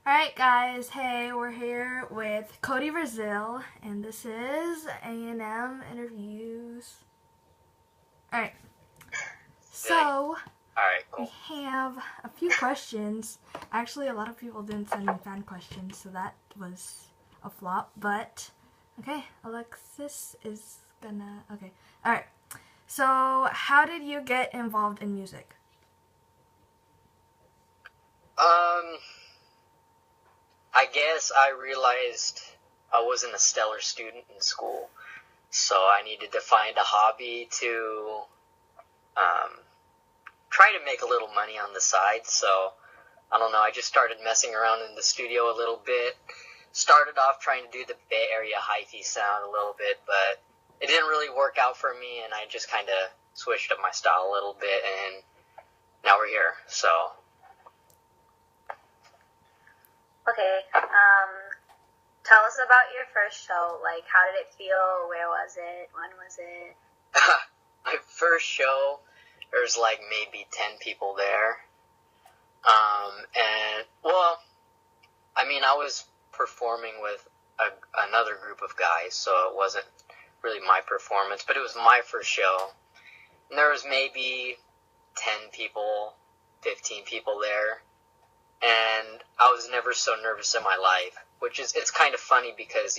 Alright guys, hey, we're here with Cody Brazil, and this is A&M Interviews. Alright, so Alright, cool. we have a few questions. Actually, a lot of people didn't send me fan questions, so that was a flop, but okay, Alexis is gonna, okay. Alright, so how did you get involved in music? I guess I realized I wasn't a stellar student in school, so I needed to find a hobby to try to make a little money on the side. So, I don't know, I just started messing around in the studio a little bit. Started off trying to do the Bay Area hi-fi sound a little bit, but it didn't really work out for me, and I just kind of switched up my style a little bit, and now we're here, so... Okay, tell us about your first show. Like, how did it feel? Where was it? When was it? My first show, there was like maybe 10 people there. I was performing with another group of guys, so it wasn't really my performance, but it was my first show. And there was maybe 10 people, 15 people there. And I was never so nervous in my life, it's kind of funny because,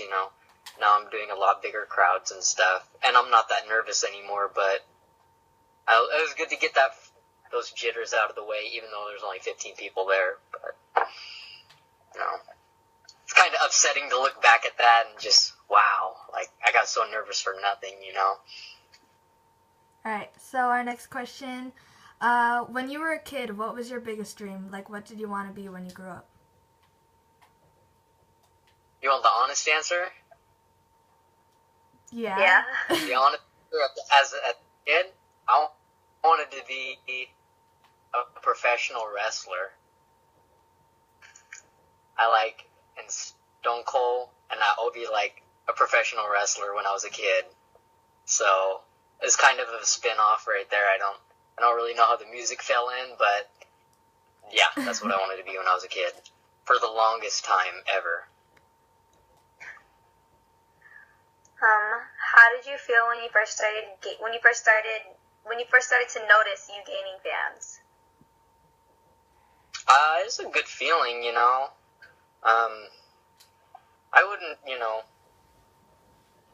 now I'm doing a lot bigger crowds and stuff, and I'm not that nervous anymore, but it was good to get those jitters out of the way, even though there's only 15 people there, but, it's kind of upsetting to look back at that and just, wow, like, I got so nervous for nothing, Alright, so our next question... when you were a kid, what was your biggest dream? Like, what did you want to be when you grew up? You want the honest answer? Yeah. The honest answer, as a kid, I wanted to be a professional wrestler. In Stone Cold, and I would be like a professional wrestler when I was a kid. So, it's kind of a spin-off right there. I don't really know how the music fell in, but yeah, that's what I wanted to be when I was a kid for the longest time ever. How did you feel when you first started to notice you gaining fans? It's a good feeling, I wouldn't,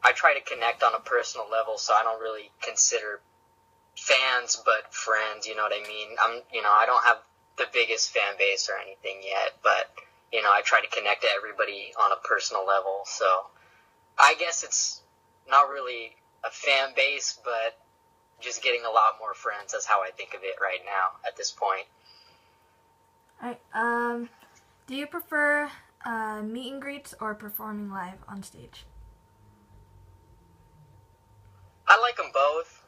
I try to connect on a personal level, so I don't really consider fans, but friends, you know what I mean? I don't have the biggest fan base or anything yet, but, I try to connect to everybody on a personal level, so I guess it's not really a fan base, but just getting a lot more friends. That's how I think of it right now, at this point. Alright, do you prefer, meet and greets or performing live on stage? I like them both.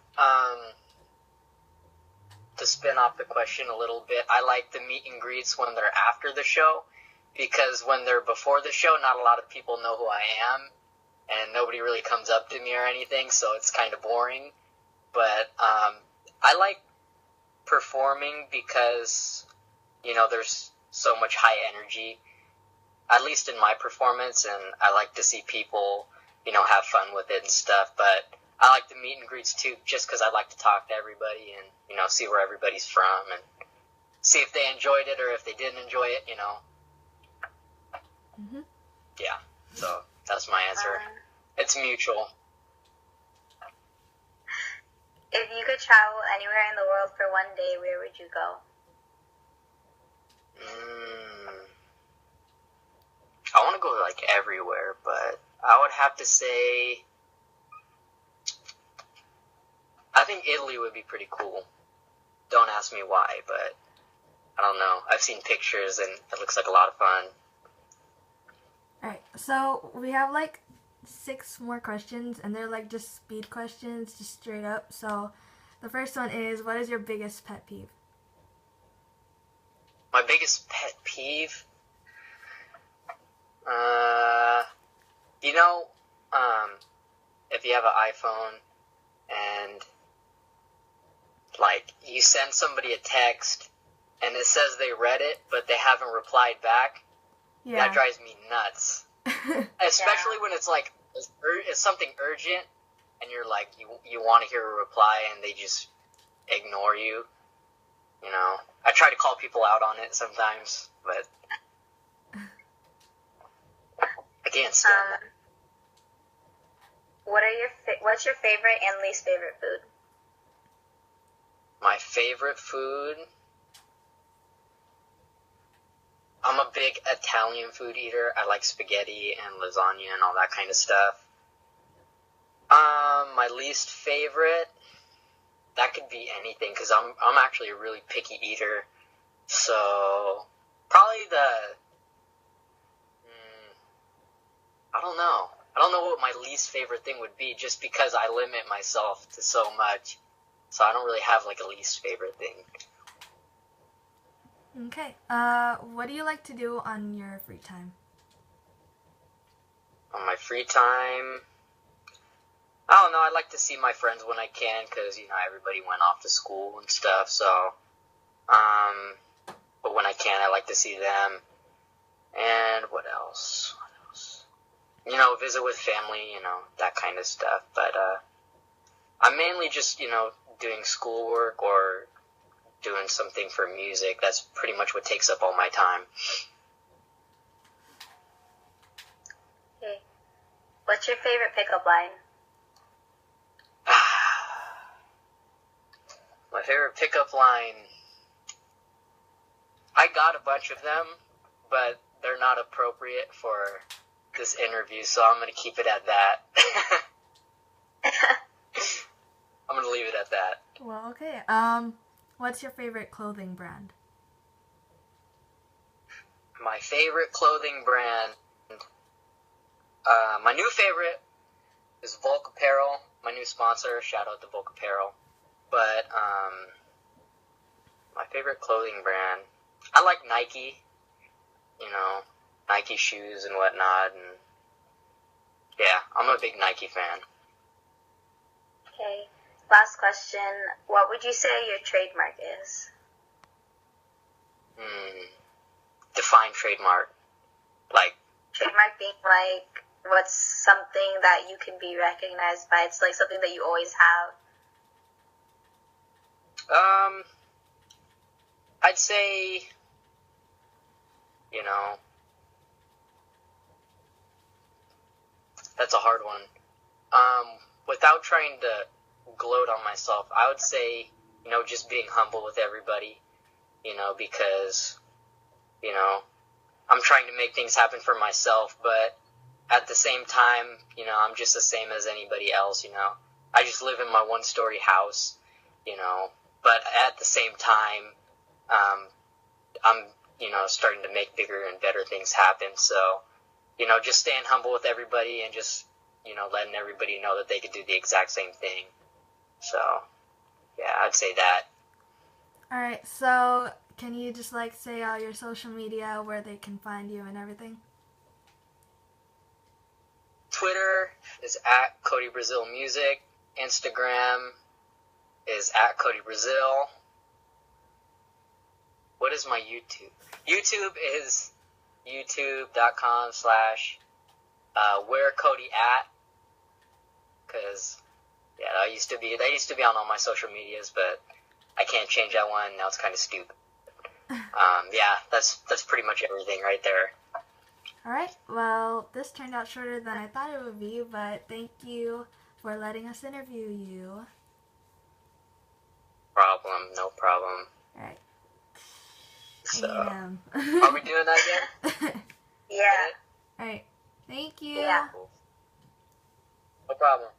To spin off the question a little bit, I like the meet and greets when they're after the show, because when they're before the show, not a lot of people know who I am, and nobody really comes up to me or anything, so it's kind of boring. But I like performing because, there's so much high energy, at least in my performance, and I like to see people, have fun with it and stuff, but I like the meet and greets too, just because I like to talk to everybody and, see where everybody's from and see if they enjoyed it or if they didn't enjoy it, Mm-hmm. Yeah, so that's my answer. It's mutual. If you could travel anywhere in the world for one day, where would you go? I want to go, everywhere, but I would have to say... I think Italy would be pretty cool. Don't ask me why, but I don't know. I've seen pictures and it looks like a lot of fun. Alright, so we have 6 more questions, and they're just speed questions, just straight up. So the first one is, what is your biggest pet peeve? My biggest pet peeve? If you have an iPhone and you send somebody a text and it says they read it, but they haven't replied back. That drives me nuts. Especially when it's like, it's something urgent, and you're like, you want to hear a reply, and they just ignore you. You know, I try to call people out on it sometimes, but I can't stand that. What's your favorite and least favorite food? My favorite food? I'm a big Italian food eater. I like spaghetti and lasagna and all that kind of stuff. My least favorite, that could be anything, because I'm actually a really picky eater. So, probably I don't know. I don't know what my least favorite thing would be, just because I limit myself to so much. So I don't really have like a least favorite thing. Okay. What do you like to do on your free time? On my free time, I don't know. I like to see my friends when I can, because, you know, everybody went off to school and stuff. So, but when I can, I like to see them. And what else? You know, visit with family, you know, that kind of stuff. But I'm mainly just, you know, doing schoolwork or doing something for music. That's pretty much what takes up all my time. Okay. What's your favorite pickup line? My favorite pickup line, I got a bunch of them, but they're not appropriate for this interview, so I'm going to keep it at that. I'm going to leave it at that. Well, okay. What's your favorite clothing brand? My favorite clothing brand, my new favorite is Volk Apparel, my new sponsor. Shout out to Volk Apparel. But my favorite clothing brand, I like Nike. You know, Nike shoes and whatnot, and yeah, I'm a big Nike fan. Okay. Last question. What would you say your trademark is? Define trademark. Like, Trademark being like, what's something that you can be recognized by? It's like something that you always have. I'd say, you know, that's a hard one. Without trying to gloat on myself, I would say, you know, just being humble with everybody, you know, because, you know, I'm trying to make things happen for myself, but at the same time, you know, I'm just the same as anybody else, you know. I just live in my one-story house, you know, but at the same time, I'm, you know, starting to make bigger and better things happen, so, you know, just staying humble with everybody and just, you know, letting everybody know that they could do the exact same thing. So, yeah, I'd say that. Alright, so can you just like say all your social media, where they can find you and everything? Twitter is at Cody Brazil Music. Instagram is at Cody Brazil. What is my YouTube? YouTube is youtube.com/wherecodyak. Because, yeah, that used to be on all my social medias, but I can't change that one. Now it's kind of stupid. Yeah, that's pretty much everything right there. Alright, well, this turned out shorter than I thought it would be, but thank you for letting us interview you. No problem. Alright. So, A&M. are we doing that again? Yeah. Alright, thank you. Yeah. No problem.